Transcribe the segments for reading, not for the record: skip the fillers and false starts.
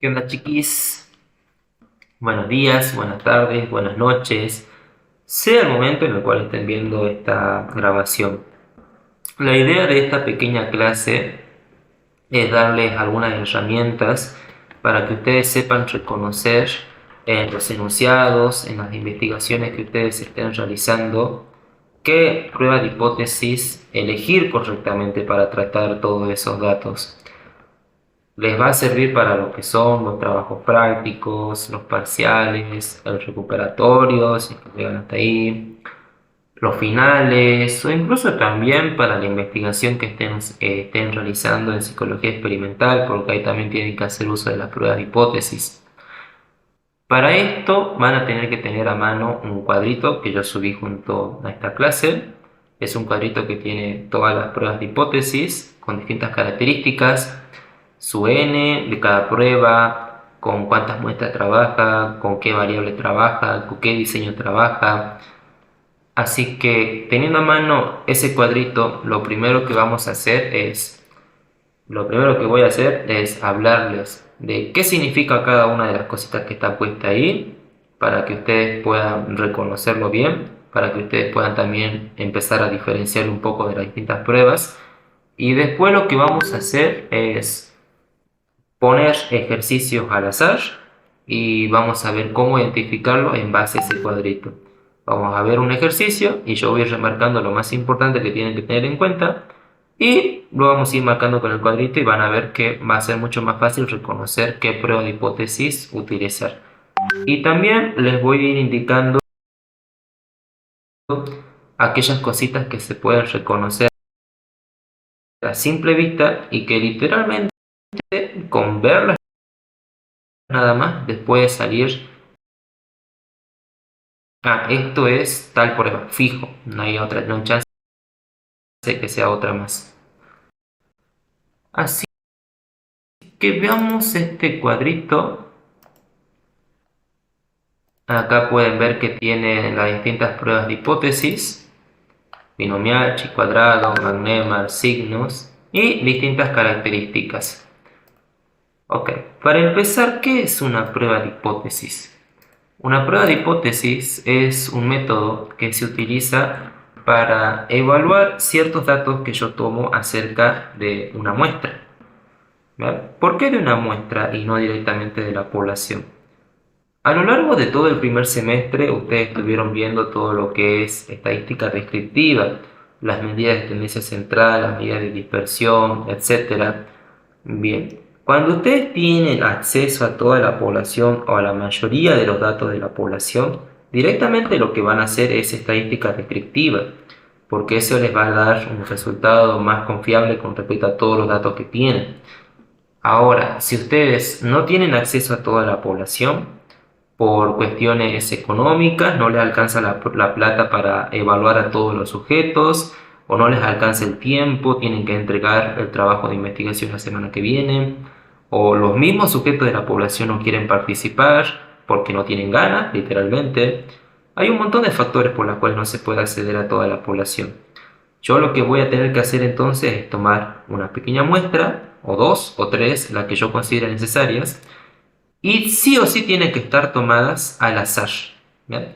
¿Qué onda, chiquis? Buenos días, buenas tardes, buenas noches, sea el momento en el cual estén viendo esta grabación. La idea de esta pequeña clase es darles algunas herramientas para que ustedes sepan reconocer en los enunciados, en las investigaciones que ustedes estén realizando, qué prueba de hipótesis elegir correctamente para tratar todos esos datos. Les va a servir para lo que son los trabajos prácticos, los parciales, el recuperatorio, si llegan hasta ahí, los finales, o incluso también para la investigación que estén realizando en psicología experimental, porque ahí también tienen que hacer uso de las pruebas de hipótesis. Para esto van a tener que tener a mano un cuadrito que yo subí junto a esta clase. Es un cuadrito que tiene todas las pruebas de hipótesis con distintas características, su n de cada prueba, con cuántas muestras trabaja, con qué variable trabaja, con qué diseño trabaja. Así que teniendo a mano ese cuadrito, lo primero que voy a hacer es hablarles de qué significa cada una de las cositas que está puesta ahí, para que ustedes puedan reconocerlo bien, para que ustedes puedan también empezar a diferenciar un poco de las distintas pruebas. Y después lo que vamos a hacer es poner ejercicios al azar y vamos a ver cómo identificarlo en base a ese cuadrito. Vamos a ver un ejercicio y yo voy a ir remarcando lo más importante que tienen que tener en cuenta y lo vamos a ir marcando con el cuadrito y van a ver que va a ser mucho más fácil reconocer qué prueba de hipótesis utilizar. Y también les voy a ir indicando aquellas cositas que se pueden reconocer a simple vista y que literalmente con verlas nada más después de salir. Esto es tal prueba, fijo, no hay otra, no hay chance de que sea otra más. Así que veamos este cuadrito. Acá pueden ver que tiene las distintas pruebas de hipótesis, binomial, chi cuadrado, magnemar, signos y distintas características. Ok, para empezar, ¿qué es una prueba de hipótesis? Una prueba de hipótesis es un método que se utiliza para evaluar ciertos datos que yo tomo acerca de una muestra. ¿Vale? ¿Por qué de una muestra y no directamente de la población? A lo largo de todo el primer semestre ustedes estuvieron viendo todo lo que es estadística descriptiva, las medidas de tendencia central, las medidas de dispersión, etc. Bien, cuando ustedes tienen acceso a toda la población o a la mayoría de los datos de la población, directamente lo que van a hacer es estadística descriptiva, porque eso les va a dar un resultado más confiable con respecto a todos los datos que tienen. Ahora, si ustedes no tienen acceso a toda la población, por cuestiones económicas, no les alcanza la plata para evaluar a todos los sujetos, o no les alcanza el tiempo, tienen que entregar el trabajo de investigación la semana que viene, o los mismos sujetos de la población no quieren participar porque no tienen ganas, literalmente. Hay un montón de factores por los cuales no se puede acceder a toda la población. Yo lo que voy a tener que hacer entonces es tomar una pequeña muestra, o dos, o tres, las que yo considere necesarias, y sí o sí tienen que estar tomadas al azar. ¿Bien?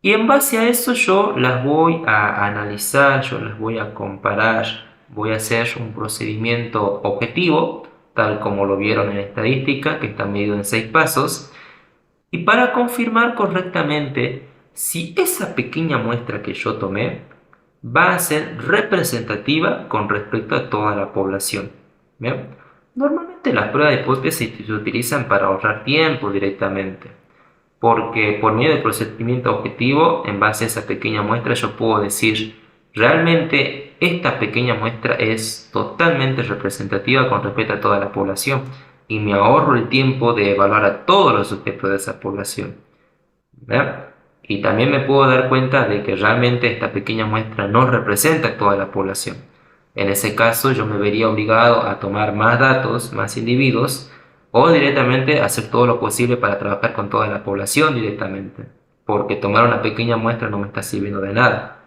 Y en base a eso yo las voy a analizar, yo las voy a comparar, voy a hacer un procedimiento objetivo, tal como lo vieron en estadística, que está medido en 6 pasos, y para confirmar correctamente si esa pequeña muestra que yo tomé va a ser representativa con respecto a toda la población. ¿Bien? Normalmente las pruebas de hipótesis se utilizan para ahorrar tiempo directamente, porque por medio del procedimiento objetivo, en base a esa pequeña muestra, yo puedo decir, realmente esta pequeña muestra es totalmente representativa con respecto a toda la población, y me ahorro el tiempo de evaluar a todos los sujetos de esa población. ¿Verdad? Y también me puedo dar cuenta de que realmente esta pequeña muestra no representa a toda la población. En ese caso yo me vería obligado a tomar más datos, más individuos, o directamente hacer todo lo posible para trabajar con toda la población directamente, porque tomar una pequeña muestra no me está sirviendo de nada.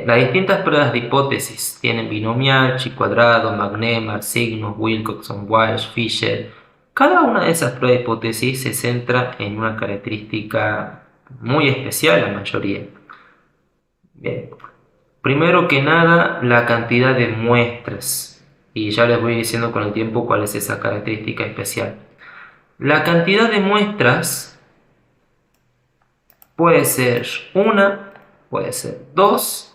Las distintas pruebas de hipótesis tienen binomial, chi cuadrado, McNemar, Signus, Wilcoxon, Walsh, Fisher. Cada una de esas pruebas de hipótesis se centra en una característica muy especial, la mayoría. Bien. Primero que nada, la cantidad de muestras. Y ya les voy diciendo con el tiempo cuál es esa característica especial. La cantidad de muestras puede ser una, puede ser dos,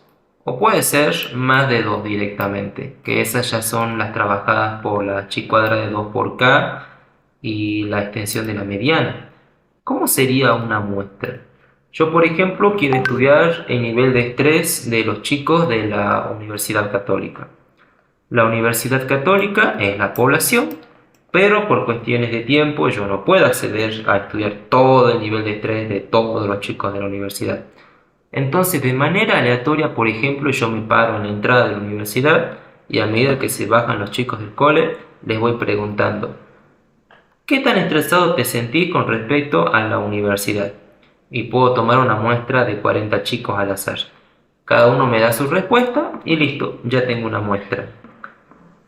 o puede ser más de 2 directamente, que esas ya son las trabajadas por la chi cuadrada de 2 por k y la extensión de la mediana. ¿Cómo sería una muestra? Yo, por ejemplo, quiero estudiar el nivel de estrés de los chicos de la Universidad Católica. La Universidad Católica es la población, pero por cuestiones de tiempo yo no puedo acceder a estudiar todo el nivel de estrés de todos los chicos de la universidad. Entonces, de manera aleatoria, por ejemplo, yo me paro en la entrada de la universidad y a medida que se bajan los chicos del cole, les voy preguntando: ¿qué tan estresado te sentís con respecto a la universidad? Y puedo tomar una muestra de 40 chicos al azar. Cada uno me da su respuesta y listo, ya tengo una muestra.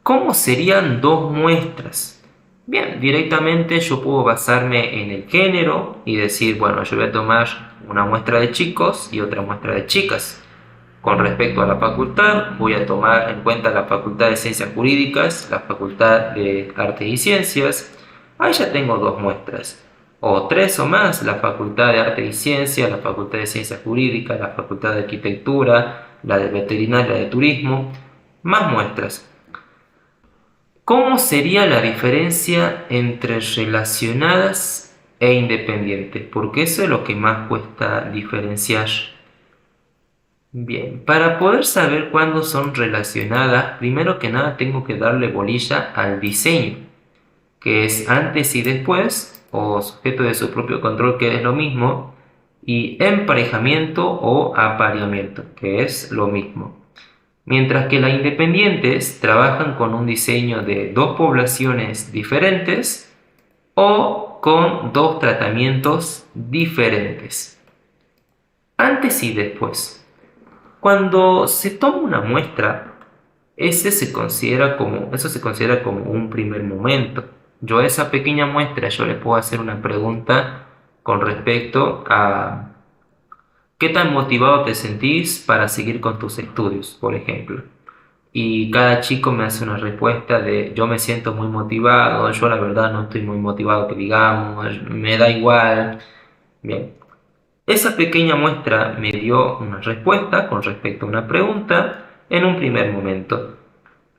¿Cómo serían 2 muestras? Bien, directamente yo puedo basarme en el género y decir, bueno, yo voy a tomar una muestra de chicos y otra muestra de chicas. Con respecto a la facultad, voy a tomar en cuenta la Facultad de Ciencias Jurídicas, la Facultad de Artes y Ciencias. Ahí ya tengo 2 muestras. O 3 o más, la Facultad de Artes y Ciencias, la Facultad de Ciencias Jurídicas, la Facultad de Arquitectura, la de Veterinaria, la de Turismo. Más muestras. ¿Cómo sería la diferencia entre relacionadas e independientes? Porque eso es lo que más cuesta diferenciar. Bien, para poder saber cuándo son relacionadas, primero que nada tengo que darle bolilla al diseño, que es antes y después, o sujeto de su propio control, que es lo mismo, y emparejamiento o apareamiento, que es lo mismo. Mientras que las independientes trabajan con un diseño de 2 poblaciones diferentes o con 2 tratamientos diferentes. Antes y después. Cuando se toma una muestra, eso se considera como un primer momento. Yo a esa pequeña muestra yo le puedo hacer una pregunta con respecto a ¿qué tan motivado te sentís para seguir con tus estudios, por ejemplo? Y cada chico me hace una respuesta de yo me siento muy motivado, yo la verdad no estoy muy motivado que digamos, me da igual. Bien, esa pequeña muestra me dio una respuesta con respecto a una pregunta en un primer momento.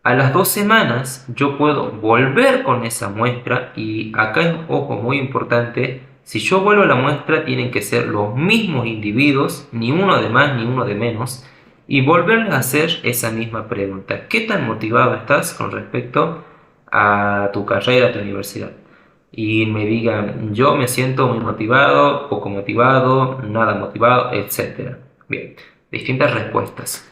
A las 2 semanas yo puedo volver con esa muestra y acá es, ojo, muy importante, si yo vuelvo a la muestra tienen que ser los mismos individuos, ni uno de más ni uno de menos, y volverles a hacer esa misma pregunta. ¿Qué tan motivado estás con respecto a tu carrera, a tu universidad? Y me digan, yo me siento muy motivado, poco motivado, nada motivado, etc. Bien, distintas respuestas.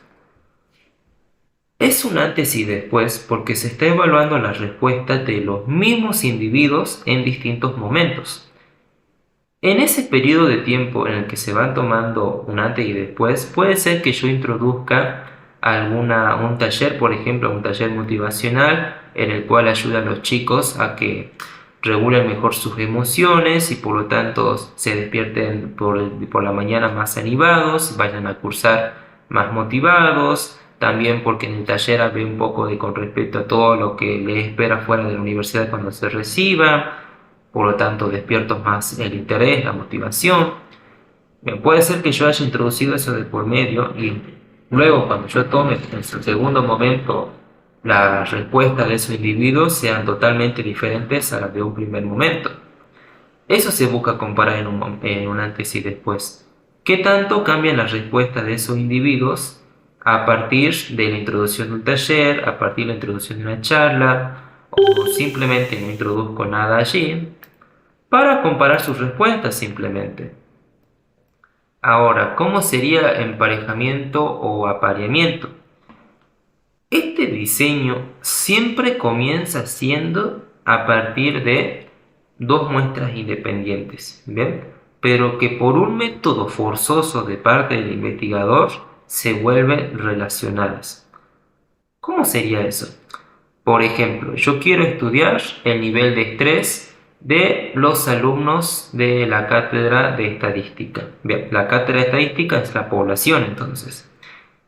Es un antes y después porque se está evaluando las respuestas de los mismos individuos en distintos momentos. En ese periodo de tiempo en el que se van tomando un antes y después, puede ser que yo introduzca un taller, por ejemplo, un taller motivacional en el cual ayuda a los chicos a que regulen mejor sus emociones y por lo tanto se despierten por la mañana más animados, vayan a cursar más motivados. También porque en el taller había un poco de con respecto a todo lo que les espera fuera de la universidad cuando se reciba, por lo tanto despierto más el interés, la motivación. Bien, puede ser que yo haya introducido eso de por medio y luego cuando yo tome en su segundo momento las respuestas de esos individuos sean totalmente diferentes a las de un primer momento. Eso se busca comparar en un antes y después. ¿Qué tanto cambian las respuestas de esos individuos a partir de la introducción de un taller, a partir de la introducción de una charla, o simplemente no introduzco nada allí, para comparar sus respuestas simplemente? Ahora, ¿cómo sería emparejamiento o apareamiento? Este diseño siempre comienza siendo a partir de 2 muestras independientes, ¿bien? Pero que por un método forzoso de parte del investigador se vuelven relacionadas. ¿Cómo sería eso? Por ejemplo, yo quiero estudiar el nivel de estrés de los alumnos de la cátedra de estadística. Bien, la cátedra de estadística es la población, entonces.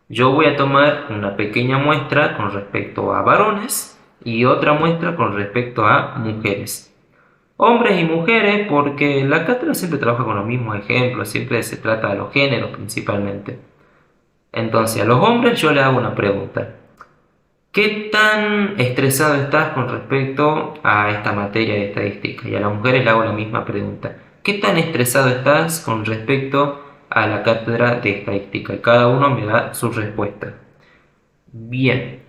Yo voy a tomar una pequeña muestra con respecto a varones y otra muestra con respecto a mujeres. Hombres y mujeres, porque la cátedra siempre trabaja con los mismos ejemplos, siempre se trata de los géneros principalmente. Entonces, a los hombres yo les hago una pregunta. ¿Qué tan estresado estás con respecto a esta materia de estadística? Y a las mujeres le hago la misma pregunta. ¿Qué tan estresado estás con respecto a la cátedra de estadística? Y cada uno me da su respuesta. Bien.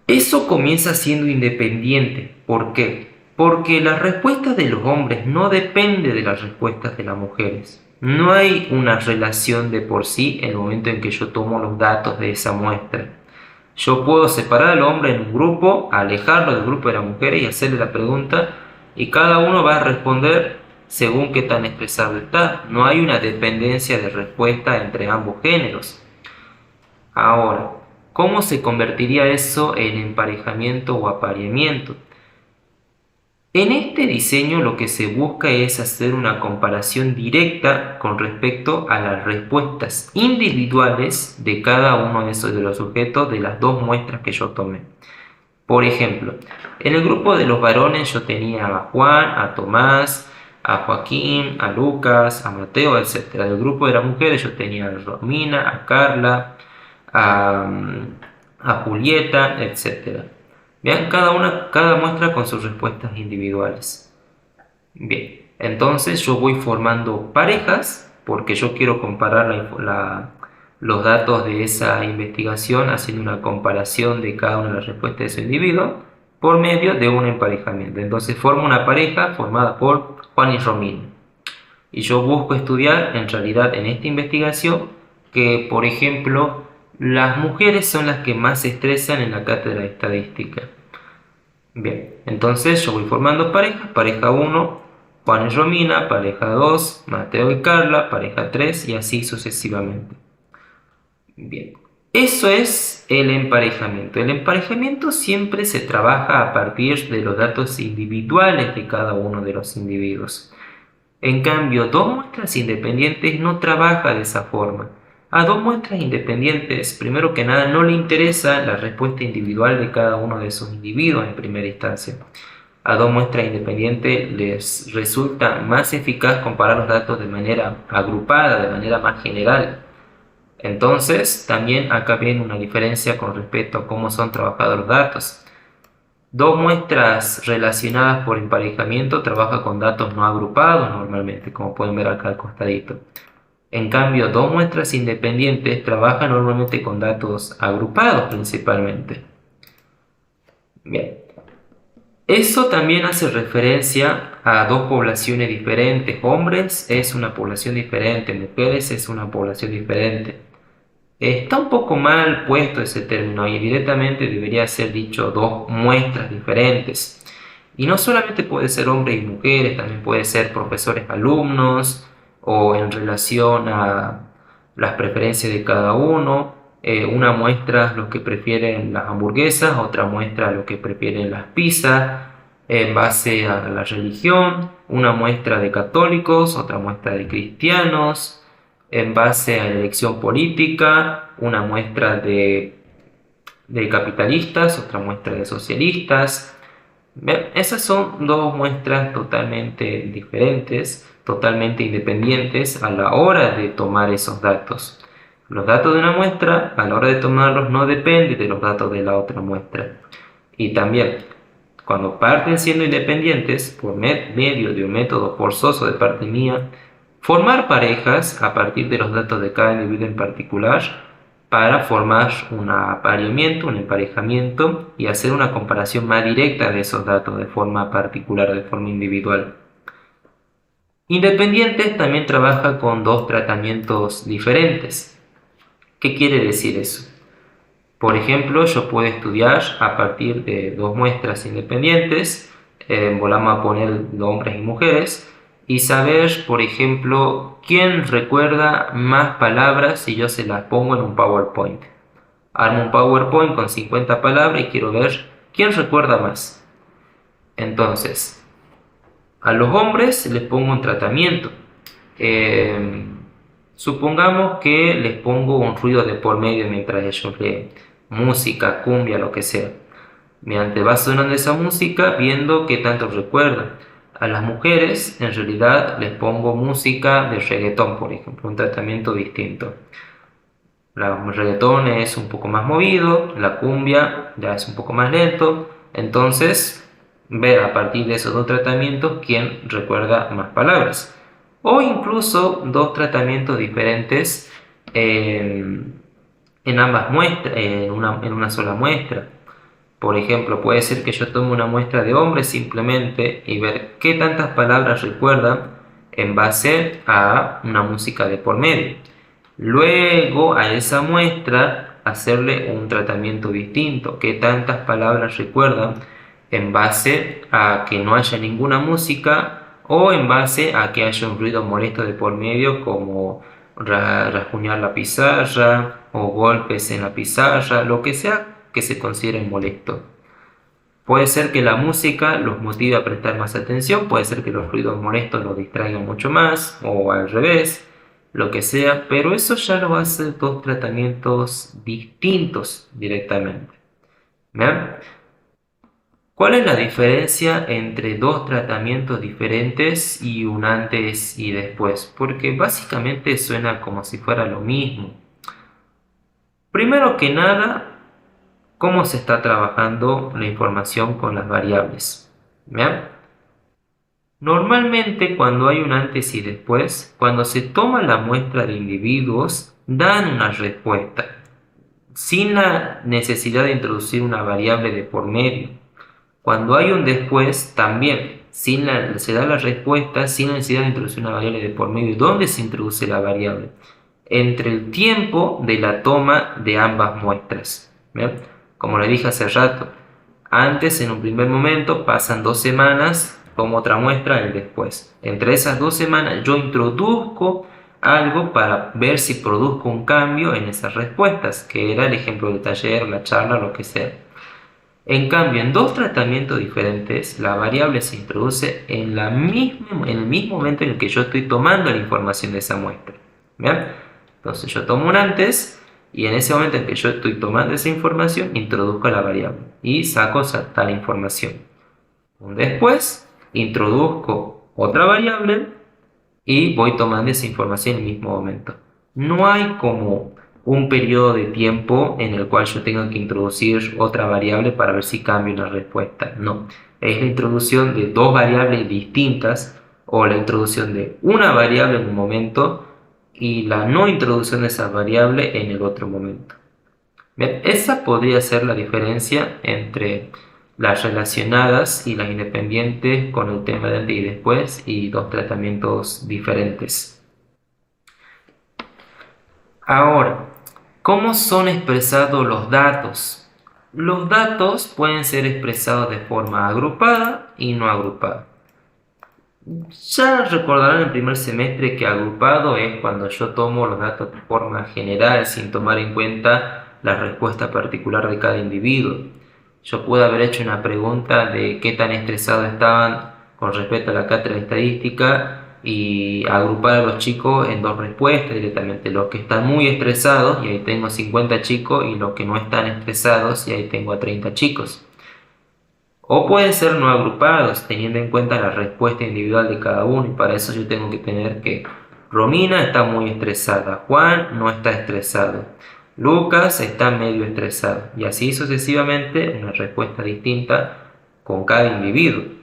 Eso comienza siendo independiente. ¿Por qué? Porque las respuestas de los hombres no dependen de las respuestas de las mujeres. No hay una relación de por sí en el momento en que yo tomo los datos de esa muestra. Yo puedo separar al hombre en un grupo, alejarlo del grupo de las mujeres y hacerle la pregunta, y cada uno va a responder según qué tan estresado está. No hay una dependencia de respuesta entre ambos géneros. Ahora, ¿cómo se convertiría eso en emparejamiento o apareamiento? En este diseño lo que se busca es hacer una comparación directa con respecto a las respuestas individuales de cada uno de los sujetos de las dos muestras que yo tomé. Por ejemplo, en el grupo de los varones yo tenía a Juan, a Tomás, a Joaquín, a Lucas, a Mateo, etc. En el grupo de las mujeres yo tenía a Romina, a Carla, a Julieta, etc. Bien, cada muestra con sus respuestas individuales. Bien, entonces yo voy formando parejas porque yo quiero comparar los datos de esa investigación haciendo una comparación de cada una de las respuestas de ese individuo por medio de un emparejamiento. Entonces formo una pareja formada por Juan y Romina. Y yo busco estudiar en realidad en esta investigación que, por ejemplo, las mujeres son las que más se estresan en la cátedra de estadística. Bien, entonces yo voy formando parejas. Pareja 1, Juan y Romina. Pareja 2, Mateo y Carla. Pareja 3 y así sucesivamente. Bien, eso es el emparejamiento. El emparejamiento siempre se trabaja a partir de los datos individuales de cada uno de los individuos. En cambio, dos muestras independientes no trabaja de esa forma. A dos muestras independientes, primero que nada, no le interesa la respuesta individual de cada uno de esos individuos en primera instancia. A dos muestras independientes les resulta más eficaz comparar los datos de manera agrupada, de manera más general. Entonces, también acá viene una diferencia con respecto a cómo son trabajados los datos. Dos muestras relacionadas por emparejamiento trabajan con datos no agrupados normalmente, como pueden ver acá al costadito. En cambio, dos muestras independientes trabajan normalmente con datos agrupados principalmente. Bien. Eso también hace referencia a dos poblaciones diferentes. Hombres es una población diferente, mujeres es una población diferente. Está un poco mal puesto ese término y directamente debería ser dicho dos muestras diferentes. Y no solamente puede ser hombres y mujeres, también puede ser profesores, alumnos, o en relación a las preferencias de cada uno. Una muestra los que prefieren las hamburguesas, otra muestra los que prefieren las pizzas, en base a la religión. Una muestra de católicos, otra muestra de cristianos, en base a la elección política. Una muestra de capitalistas, otra muestra de socialistas. Esas son dos muestras totalmente diferentes, totalmente independientes a la hora de tomar esos datos. Los datos de una muestra, a la hora de tomarlos, no dependen de los datos de la otra muestra. Y también, cuando parten siendo independientes, por medio de un método forzoso de parte mía, formar parejas a partir de los datos de cada individuo en particular, para formar un apareamiento, un emparejamiento y hacer una comparación más directa de esos datos de forma particular, de forma individual. Independientes también trabaja con dos tratamientos diferentes. ¿Qué quiere decir eso? Por ejemplo, yo puedo estudiar a partir de dos muestras independientes, volvamos a poner hombres y mujeres, y saber, por ejemplo, quién recuerda más palabras si yo se las pongo en un PowerPoint. Armo un PowerPoint con 50 palabras y quiero ver quién recuerda más. Entonces, a los hombres les pongo un tratamiento. Supongamos que les pongo un ruido de por medio mientras ellos leen, música, cumbia, lo que sea. Mediante va sonando esa música, viendo qué tanto recuerdan. A las mujeres, en realidad, les pongo música de reggaetón, por ejemplo, un tratamiento distinto. El reggaetón es un poco más movido, la cumbia ya es un poco más lento. Entonces, ver a partir de esos dos tratamientos quién recuerda más palabras. O incluso dos tratamientos diferentes en ambas muestras, en una sola muestra. Por ejemplo, puede ser que yo tome una muestra de hombres simplemente y ver qué tantas palabras recuerdan en base a una música de por medio. Luego a esa muestra hacerle un tratamiento distinto, qué tantas palabras recuerdan en base a que no haya ninguna música o en base a que haya un ruido molesto de por medio como rasguñar la pizarra o golpes en la pizarra, lo que sea que se considere molesto. Puede ser que la música los motive a prestar más atención, puede ser que los ruidos molestos los distraigan mucho más, o al revés, lo que sea, pero eso ya lo hace dos tratamientos distintos directamente. ¿Bien? ¿Cuál es la diferencia entre dos tratamientos diferentes y un antes y después? Porque básicamente suena como si fuera lo mismo. Primero que nada, cómo se está trabajando la información con las variables. ¿Bien? Normalmente cuando hay un antes y después, cuando se toma la muestra de individuos, dan una respuesta, sin la necesidad de introducir una variable de por medio. Cuando hay un después, también se da la respuesta sin la necesidad de introducir una variable de por medio. ¿Dónde se introduce la variable? Entre el tiempo de la toma de ambas muestras. ¿Bien? Como le dije hace rato, antes en un primer momento pasan 2 semanas, tomo otra muestra el después. Entre esas 2 semanas yo introduzco algo para ver si produzco un cambio en esas respuestas, que era el ejemplo del taller, la charla, lo que sea. En cambio, en dos tratamientos diferentes, la variable se introduce en el mismo momento en el que yo estoy tomando la información de esa muestra. ¿Bien? Entonces yo tomo un antes y en ese momento en que yo estoy tomando esa información, introduzco la variable y saco tal información. Un después, introduzco otra variable y voy tomando esa información en el mismo momento. No hay como un periodo de tiempo en el cual yo tenga que introducir otra variable para ver si cambia una respuesta. No, es la introducción de dos variables distintas o la introducción de una variable en un momento y la no introducción de esa variable en el otro momento. Bien, esa podría ser la diferencia entre las relacionadas y las independientes con el tema de antes y después y dos tratamientos diferentes. Ahora, ¿cómo son expresados los datos? Los datos pueden ser expresados de forma agrupada y no agrupada. Ya recordarán en el primer semestre que agrupado es cuando yo tomo los datos de forma general sin tomar en cuenta la respuesta particular de cada individuo. Yo pude haber hecho una pregunta de qué tan estresados estaban con respecto a la cátedra de estadística y agrupar a los chicos en dos respuestas directamente, los que están muy estresados y ahí tengo 50 chicos y los que no están estresados y ahí tengo a 30 chicos. O pueden ser no agrupados, teniendo en cuenta la respuesta individual de cada uno, y para eso yo tengo que tener que Romina está muy estresada, Juan no está estresado, Lucas está medio estresado, y así sucesivamente una respuesta distinta con cada individuo.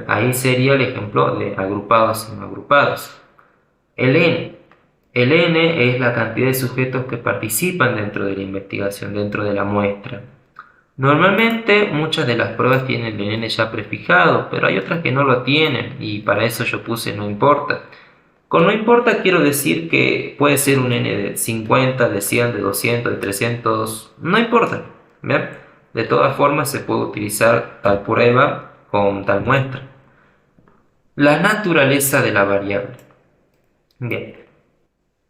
Ahí sería el ejemplo de agrupados y no agrupados. El N. El N es la cantidad de sujetos que participan dentro de la investigación, dentro de la muestra. Normalmente muchas de las pruebas tienen el N ya prefijado, pero hay otras que no lo tienen y para eso yo puse no importa. Con no importa quiero decir que puede ser un N de 50, de 100, de 200, de 300, no importa. ¿Bien? De todas formas se puede utilizar tal prueba con tal muestra. La naturaleza de la variable. Bien.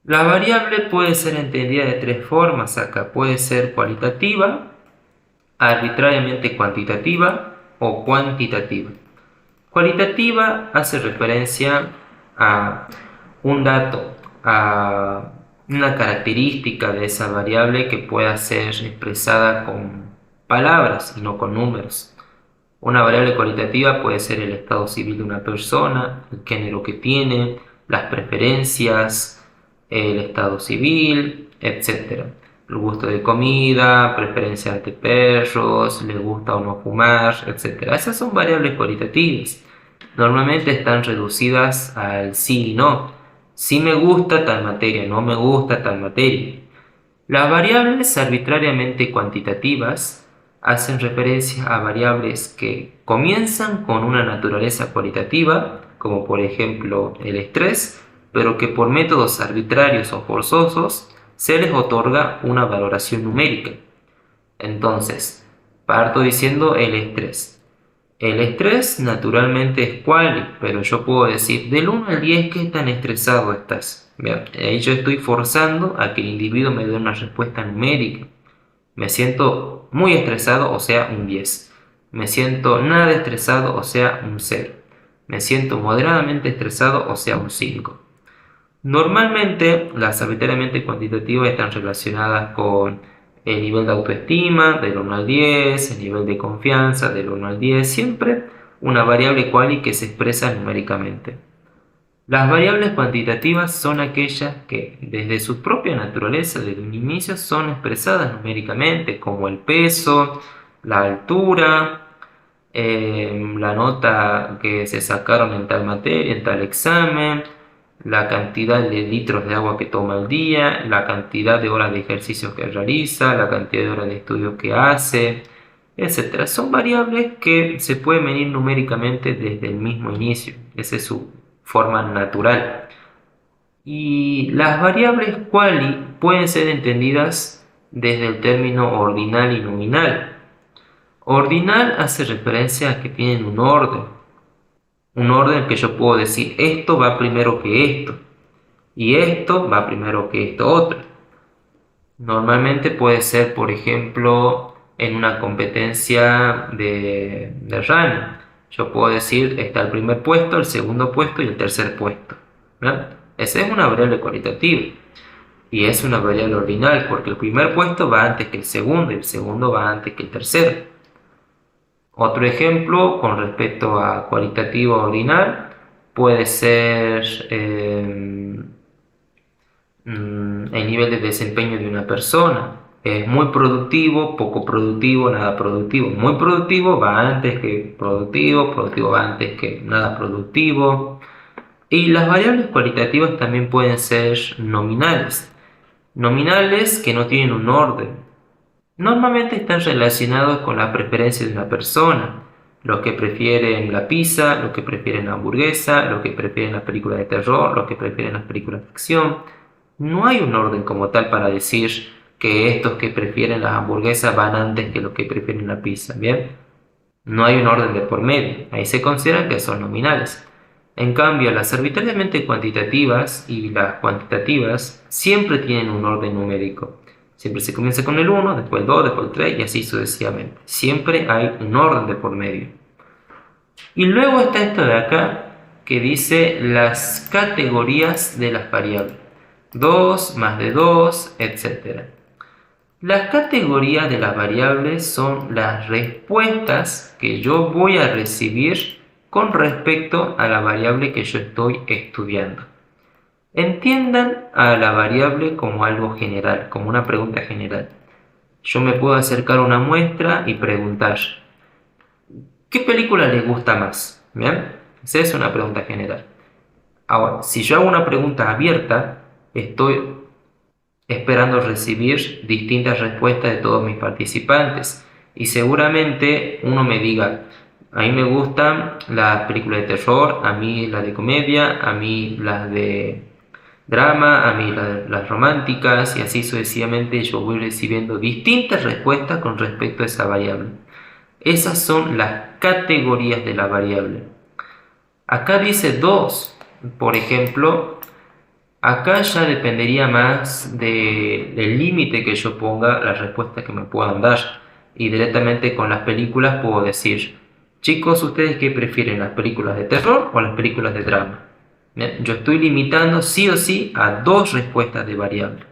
La variable puede ser entendida de tres formas acá. Puede ser cualitativa, arbitrariamente cuantitativa o cuantitativa. Cualitativa hace referencia a un dato, a una característica de esa variable que pueda ser expresada con palabras y no con números. Una variable cualitativa puede ser el estado civil de una persona, el género que tiene, las preferencias, el estado civil, etc. El gusto de comida, preferencias de perros, le gusta o no fumar, etc. Esas son variables cualitativas. Normalmente están reducidas al sí y no. Sí me gusta tal materia, no me gusta tal materia. Las variables arbitrariamente cuantitativas hacen referencia a variables que comienzan con una naturaleza cualitativa, como por ejemplo el estrés, pero que por métodos arbitrarios o forzosos se les otorga una valoración numérica. Entonces, parto diciendo el estrés. El estrés naturalmente es quali, pero yo puedo decir del 1 al 10 qué tan estresado estás. Bien, ahí yo estoy forzando a que el individuo me dé una respuesta numérica. Me siento muy estresado, o sea, un 10. Me siento nada estresado, o sea, un 0. Me siento moderadamente estresado, o sea, un 5. Normalmente, las arbitrariamente cuantitativas están relacionadas con el nivel de autoestima del 1 al 10, el nivel de confianza del 1 al 10, siempre una variable quali que se expresa numéricamente. Las variables cuantitativas son aquellas que, desde su propia naturaleza, desde un inicio, son expresadas numéricamente, como el peso, la altura, la nota que se sacaron en tal materia, en tal examen, la cantidad de litros de agua que toma al día, la cantidad de horas de ejercicio que realiza, la cantidad de horas de estudio que hace, etc. Son variables que se pueden medir numéricamente desde el mismo inicio. Esa es su forma natural. Y las variables quali pueden ser entendidas desde el término ordinal y nominal. Ordinal hace referencia a que tienen un orden. Un orden que yo puedo decir esto va primero que esto y esto va primero que esto otro. Normalmente puede ser, por ejemplo, en una competencia de running. Yo puedo decir está el primer puesto, el segundo puesto y el tercer puesto. ¿Verdad? Esa es una variable cualitativa y es una variable ordinal porque el primer puesto va antes que el segundo y el segundo va antes que el tercero. Otro ejemplo con respecto a cualitativo ordinal puede ser el nivel de desempeño de una persona. Es muy productivo, poco productivo, nada productivo. Muy productivo va antes que productivo, productivo va antes que nada productivo. Y las variables cualitativas también pueden ser nominales. Nominales que no tienen un orden. Normalmente están relacionados con la preferencia de una persona. Los que prefieren la pizza, los que prefieren la hamburguesa, los que prefieren las películas de terror, los que prefieren las películas de acción. No hay un orden como tal para decir que estos que prefieren las hamburguesas van antes que los que prefieren la pizza, ¿bien? No hay un orden de por medio. Ahí se consideran que son nominales. En cambio, las arbitrariamente cuantitativas y las cuantitativas siempre tienen un orden numérico. Siempre se comienza con el 1, después el 2, después el 3 y así sucesivamente. Siempre hay un orden de por medio. Y luego está esto de acá que dice las categorías de las variables. 2, más de 2, etc. Las categorías de las variables son las respuestas que yo voy a recibir con respecto a la variable que yo estoy estudiando. Entiendan a la variable como algo general, como una pregunta general. Yo me puedo acercar a una muestra y preguntar ¿qué película les gusta más? ¿Bien? Esa es una pregunta general. Ahora, si yo hago una pregunta abierta, estoy esperando recibir distintas respuestas de todos mis participantes y seguramente uno me diga a mí me gustan las películas de terror, a mí las de comedia, a mí las de drama, a mí las románticas y así sucesivamente yo voy recibiendo distintas respuestas con respecto a esa variable. Esas son las categorías de la variable. Acá dice 2. Por ejemplo, acá ya dependería más del límite que yo ponga, la respuesta que me puedan dar. Y directamente con las películas puedo decir, chicos, ¿ustedes qué prefieren? ¿Las películas de terror o las películas de drama? Bien, yo estoy limitando sí o sí a 2 respuestas de variable.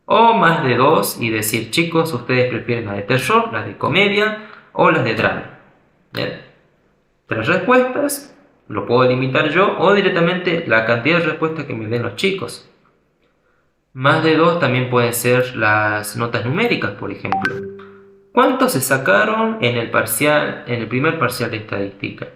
O más de 2 y decir, chicos, ¿ustedes prefieren las de terror, las de comedia o las de drama? Bien. 3 respuestas, lo puedo limitar yo, o directamente la cantidad de respuestas que me den los chicos. Más de 2 también pueden ser las notas numéricas, por ejemplo. ¿Cuántos se sacaron en el primer parcial de estadística?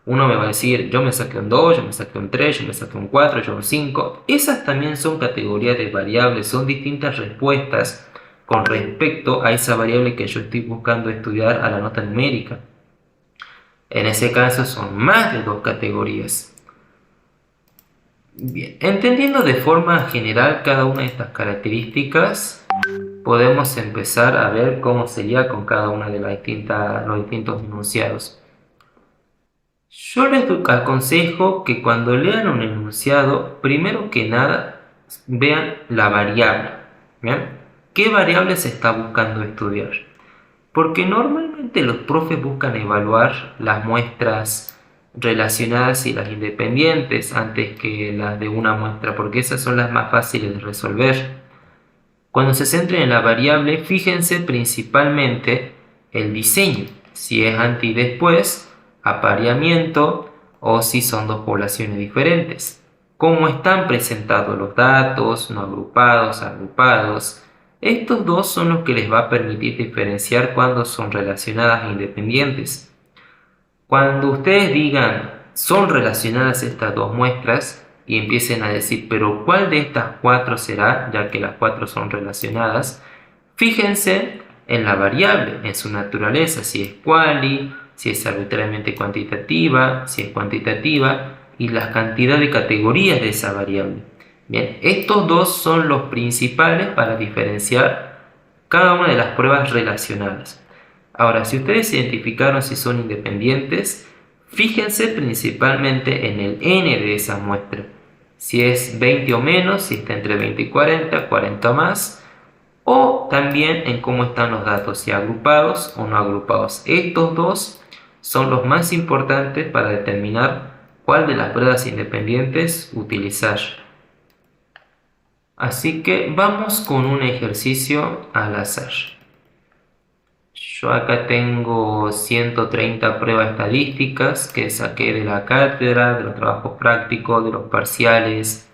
Uno me va a decir, yo me saqué un 2, yo me saqué un 3, yo me saqué un 4, yo un 5. Esas también son categorías de variables, son distintas respuestas con respecto a esa variable que yo estoy buscando estudiar a la nota numérica. En ese caso son más de 2 categorías. Bien, entendiendo de forma general cada una de estas características, podemos empezar a ver cómo sería con cada una de los distintos enunciados. Yo les aconsejo que cuando lean un enunciado, primero que nada, vean la variable. ¿Bien? ¿Qué variable se está buscando estudiar? Porque normalmente los profes buscan evaluar las muestras relacionadas y las independientes antes que las de una muestra, porque esas son las más fáciles de resolver. Cuando se centren en la variable, fíjense principalmente el diseño, si es antes y después, apareamiento o si son 2 poblaciones diferentes. Cómo están presentados los datos, no agrupados, agrupados. Estos 2 son los que les va a permitir diferenciar cuando son relacionadas e independientes. Cuando ustedes digan son relacionadas estas 2 muestras y empiecen a decir, pero ¿cuál de estas 4 será? Ya que las 4 son relacionadas, fíjense en la variable, en su naturaleza, si es quali, si es arbitrariamente cuantitativa, si es cuantitativa y la cantidad de categorías de esa variable. Bien, estos 2 son los principales para diferenciar cada una de las pruebas relacionadas. Ahora, si ustedes identificaron si son independientes, fíjense principalmente en el n de esa muestra. Si es 20 o menos, si está entre 20 y 40, 40 o más, o también en cómo están los datos, si agrupados o no agrupados. Estos 2 son los más importantes para determinar cuál de las pruebas independientes utilizar. Así que vamos con un ejercicio al azar. Yo acá tengo 130 pruebas estadísticas que saqué de la cátedra, de los trabajos prácticos, de los parciales.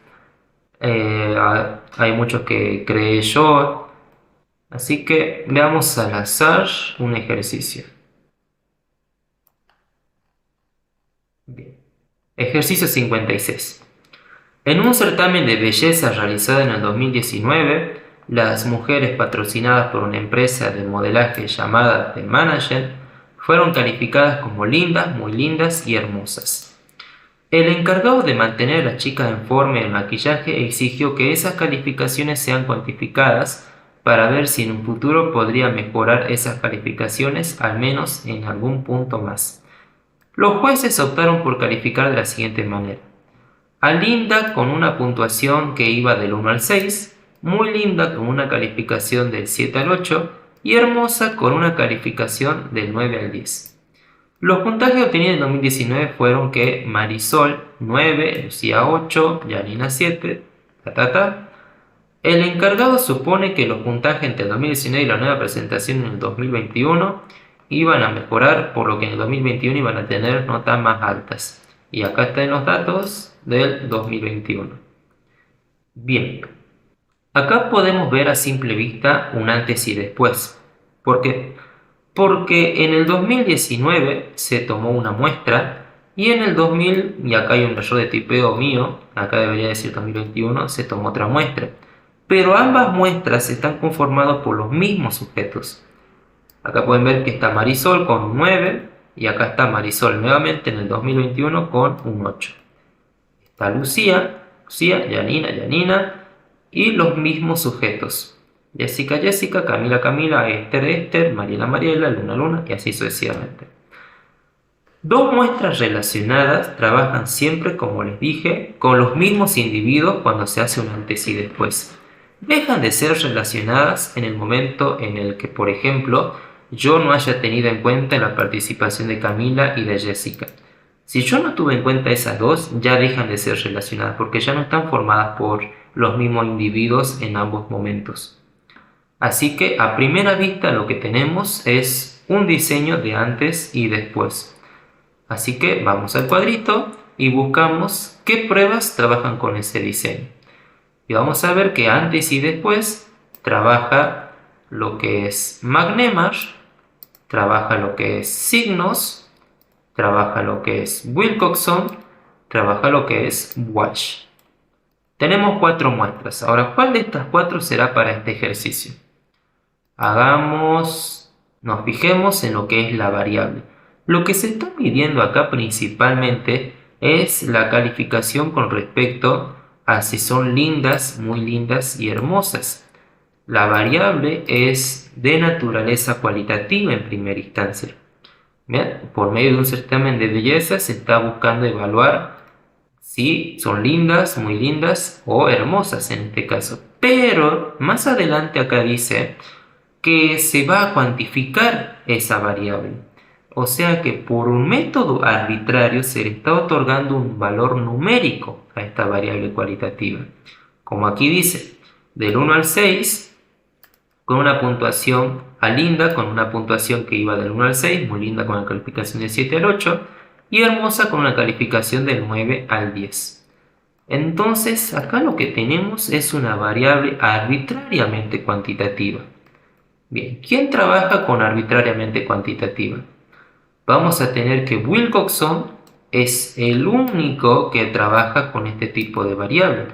Hay muchos que creé yo. Así que veamos al azar un ejercicio. Bien. Ejercicio 56. En un certamen de belleza realizado en el 2019, las mujeres patrocinadas por una empresa de modelaje llamada The Manager fueron calificadas como lindas, muy lindas y hermosas. El encargado de mantener a las chicas en forma y el maquillaje exigió que esas calificaciones sean cuantificadas para ver si en un futuro podría mejorar esas calificaciones al menos en algún punto más. Los jueces optaron por calificar de la siguiente manera. A linda con una puntuación que iba del 1 al 6, muy linda con una calificación del 7 al 8 y hermosa con una calificación del 9 al 10. Los puntajes obtenidos en 2019 fueron que Marisol 9, Lucía 8, Janina 7, El encargado supone que los puntajes entre el 2019 y la nueva presentación en el 2021 iban a mejorar, por lo que en el 2021 iban a tener notas más altas. Y acá están los datos del 2021. Bien, acá podemos ver a simple vista un antes y después. ¿Por qué? Porque en el 2019 se tomó una muestra y en el 2000, y acá hay un error de tipeo mío, acá debería decir 2021, se tomó otra muestra. Pero ambas muestras están conformadas por los mismos sujetos. Acá pueden ver que está Marisol con un 9 y acá está Marisol nuevamente en el 2021 con un 8. Está Lucía, Janina y los mismos sujetos. Jessica, Camila, Esther, Mariela, Luna y así sucesivamente. Dos muestras relacionadas trabajan siempre, como les dije, con los mismos individuos cuando se hace un antes y después. Dejan de ser relacionadas en el momento en el que, por ejemplo, yo no haya tenido en cuenta la participación de Camila y de Jessica. Si yo no tuve en cuenta esas dos, ya dejan de ser relacionadas porque ya no están formadas por los mismos individuos en ambos momentos. Así que a primera vista lo que tenemos es un diseño de antes y después. Así que vamos al cuadrito y buscamos qué pruebas trabajan con ese diseño. Y vamos a ver que antes y después trabaja lo que es McNemar, trabaja lo que es Signos, trabaja lo que es Wilcoxon, trabaja lo que es Walsh. Tenemos 4 muestras. Ahora, ¿cuál de estas 4 será para este ejercicio? Nos fijemos en lo que es la variable. Lo que se está midiendo acá principalmente es la calificación con respecto a si son lindas, muy lindas y hermosas. La variable es de naturaleza cualitativa en primera instancia. Bien, por medio de un certamen de belleza se está buscando evaluar si son lindas, muy lindas o hermosas en este caso. Pero más adelante acá dice que se va a cuantificar esa variable. O sea que por un método arbitrario se le está otorgando un valor numérico a esta variable cualitativa. Como aquí dice, del 1 al 6, con una puntuación a linda, con una puntuación que iba del 1 al 6, muy linda con la calificación del 7 al 8, y hermosa con una calificación del 9 al 10. Entonces, acá lo que tenemos es una variable arbitrariamente cuantitativa. Bien, ¿quién trabaja con arbitrariamente cuantitativa? Vamos a tener que Wilcoxon es el único que trabaja con este tipo de variable,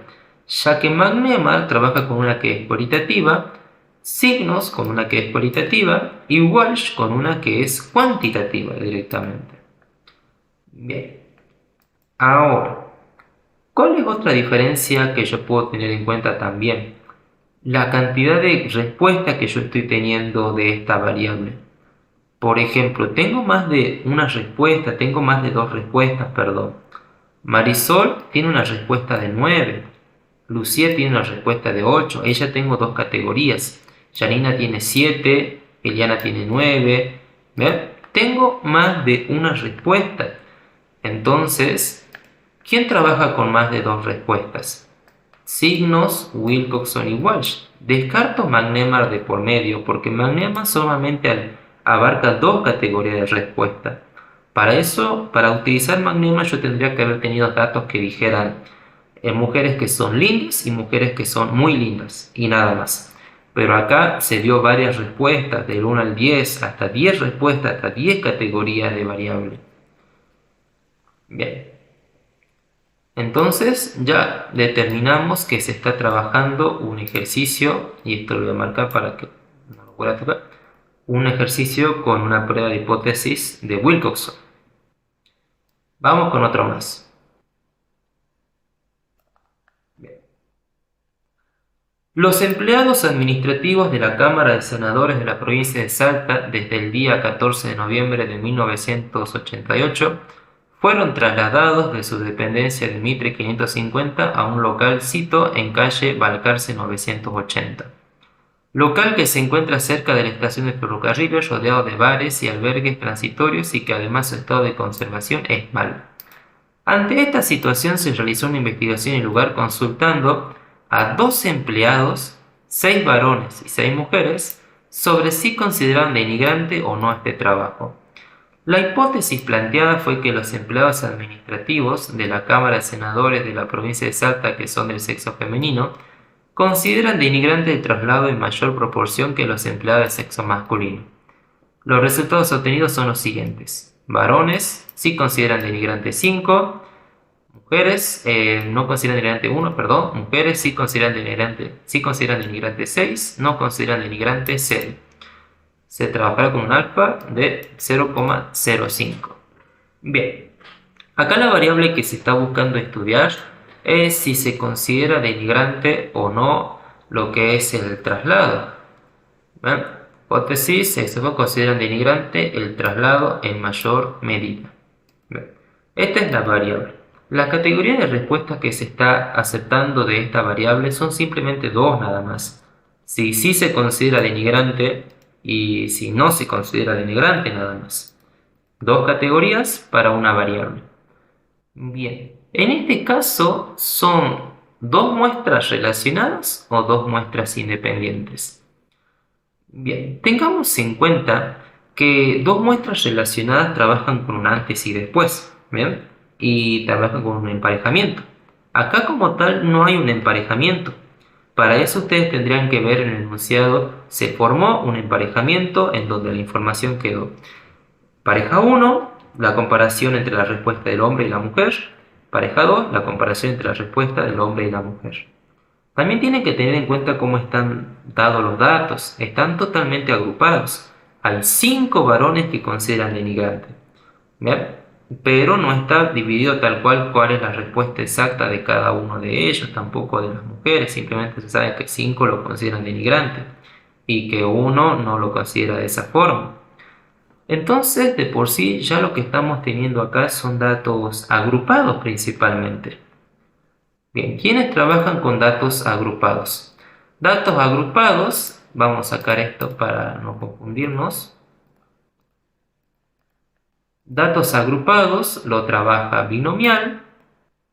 ya que McNemar trabaja con una que es cualitativa, Signos con una que es cualitativa y Walsh con una que es cuantitativa directamente. Bien, ahora, ¿cuál es otra diferencia que yo puedo tener en cuenta también? La cantidad de respuestas que yo estoy teniendo de esta variable. Por ejemplo, tengo más de una respuesta, tengo más de 2 respuestas, perdón. Marisol tiene una respuesta de 9, Lucía tiene una respuesta de 8, ella tengo 2 categorías. Janina tiene 7, Eliana tiene 9. ¿Ven? Tengo más de una respuesta. Entonces, ¿quién trabaja con más de 2 respuestas? Signos, Wilcoxon y Walsh. Descarto McNemar de por medio porque McNemar solamente abarca 2 categorías de respuesta. Para eso, para utilizar McNemar yo tendría que haber tenido datos que dijeran mujeres que son lindas y mujeres que son muy lindas y nada más. Pero acá se dio varias respuestas, del 1 al 10, hasta 10 respuestas, hasta 10 categorías de variable. Bien. Entonces ya determinamos que se está trabajando un ejercicio, y esto lo voy a marcar para que no lo pueda tocar, un ejercicio con una prueba de hipótesis de Wilcoxon. Vamos con otro más. Los empleados administrativos de la Cámara de Senadores de la provincia de Salta desde el día 14 de noviembre de 1988 fueron trasladados de su dependencia de Mitre 550 a un local cito en calle Balcarce 980. Local que se encuentra cerca de la estación de ferrocarriles, rodeado de bares y albergues transitorios y que además su estado de conservación es malo. Ante esta situación se realizó una investigación en el lugar consultando a 12 empleados, 6 varones y 6 mujeres, sobre si consideraban denigrante o no este trabajo. La hipótesis planteada fue que los empleados administrativos de la Cámara de Senadores de la provincia de Salta, que son del sexo femenino, consideran denigrante el traslado en mayor proporción que los empleados del sexo masculino. Los resultados obtenidos son los siguientes. Varones sí consideran denigrante 5, mujeres no consideran denigrante 1, perdón, mujeres sí consideran denigrante 6, no consideran denigrante 0. Se trabajará con un alfa de 0,05. Bien, acá la variable que se está buscando estudiar es si se considera denigrante o no lo que es el traslado. Hipótesis, se consideran denigrante el traslado en mayor medida. Esta es la variable. La categoría de respuestas que se está aceptando de esta variable son simplemente dos nada más. Si sí se considera denigrante y si no se considera denigrante nada más. Dos categorías para una variable. Bien, en este caso son dos muestras relacionadas o dos muestras independientes. Bien, tengamos en cuenta que dos muestras relacionadas trabajan con un antes y después, ¿bien? Y trabajan con un emparejamiento. Acá como tal no hay un emparejamiento. Para eso ustedes tendrían que ver en el enunciado, se formó un emparejamiento en donde la información quedó. Pareja 1, la comparación entre la respuesta del hombre y la mujer. Pareja 2, la comparación entre la respuesta del hombre y la mujer. También tienen que tener en cuenta cómo están dados los datos. Están totalmente agrupados. Hay 5 varones que consideran denigrante. ¿Bien? Pero no está dividido tal cuál es la respuesta exacta de cada uno de ellos, tampoco de las mujeres. Simplemente se sabe que 5 lo consideran denigrante y que uno no lo considera de esa forma. Entonces, de por sí, ya lo que estamos teniendo acá son datos agrupados principalmente. Bien, ¿quiénes trabajan con datos agrupados? Datos agrupados, vamos a sacar esto para no confundirnos. Datos agrupados lo trabaja binomial,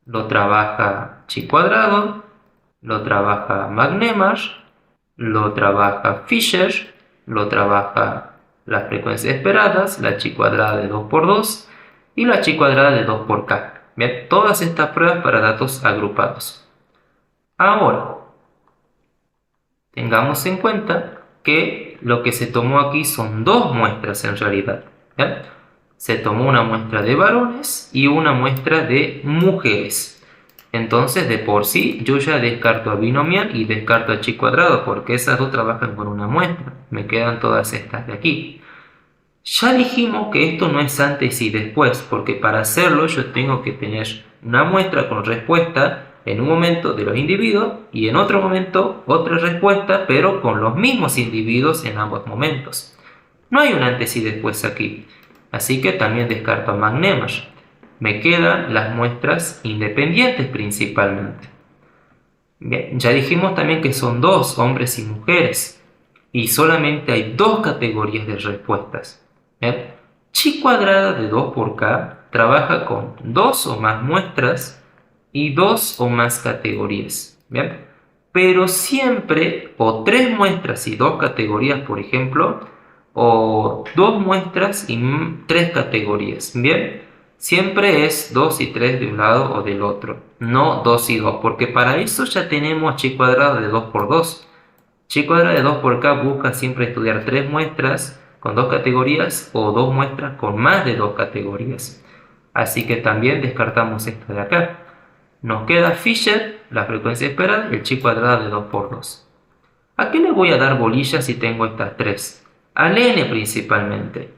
lo trabaja chi cuadrado, lo trabaja McNemar, lo trabaja Fisher, lo trabaja las frecuencias esperadas, la chi cuadrada de 2 por 2 y la chi cuadrada de 2 por k. Bien, todas estas pruebas para datos agrupados. Ahora, tengamos en cuenta que lo que se tomó aquí son dos muestras en realidad. ¿Bien? Se tomó una muestra de varones y una muestra de mujeres. Entonces, de por sí, yo ya descarto a binomial y descarto a chi cuadrado porque esas dos trabajan con una muestra. Me quedan todas estas de aquí. Ya dijimos que esto no es antes y después, porque para hacerlo yo tengo que tener una muestra con respuesta en un momento de los individuos y en otro momento otra respuesta, pero con los mismos individuos en ambos momentos. No hay un antes y después aquí, así que también descarto a McNemar. Me quedan las muestras independientes principalmente. Bien, ya dijimos también que son dos, hombres y mujeres, y solamente hay dos categorías de respuestas. ¿Bien? Chi cuadrada de 2 por k trabaja con dos o más muestras y dos o más categorías. ¿Bien? Pero siempre o tres muestras y dos categorías, por ejemplo, o dos muestras y tres categorías. ¿Bien? Siempre es 2 y 3 de un lado o del otro, no 2 y 2, porque para eso ya tenemos chi cuadrado de 2 por 2. Chi cuadrado de 2 por k busca siempre estudiar 3 muestras con 2 categorías o 2 muestras con más de 2 categorías. Así que también descartamos esto de acá. Nos queda Fisher, la frecuencia esperada, y el chi cuadrado de 2 por 2. ¿A qué le voy a dar bolilla si tengo estas tres? Al n principalmente.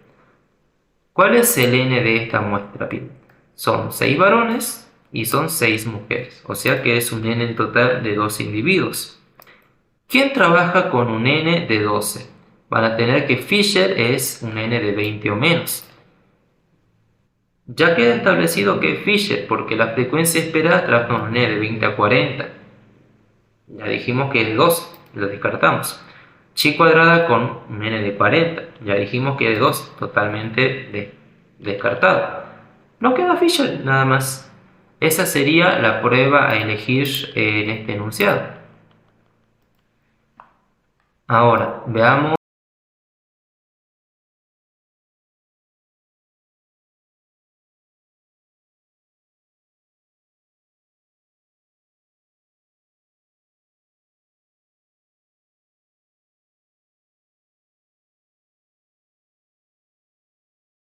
¿Cuál es el n de esta muestra? Bien, son 6 varones y son 6 mujeres, o sea que es un n en total de 2 individuos. ¿Quién trabaja con un n de 12? Van a tener que Fisher es un n de 20 o menos. Ya queda establecido que es Fisher porque la frecuencia esperada trabaja con un n de 20 a 40. Ya dijimos que es 2, lo descartamos. Chi cuadrada con un n de 40. Ya dijimos que es 2, totalmente descartado. Nos queda Fisher nada más. Esa sería la prueba a elegir en este enunciado. Ahora, veamos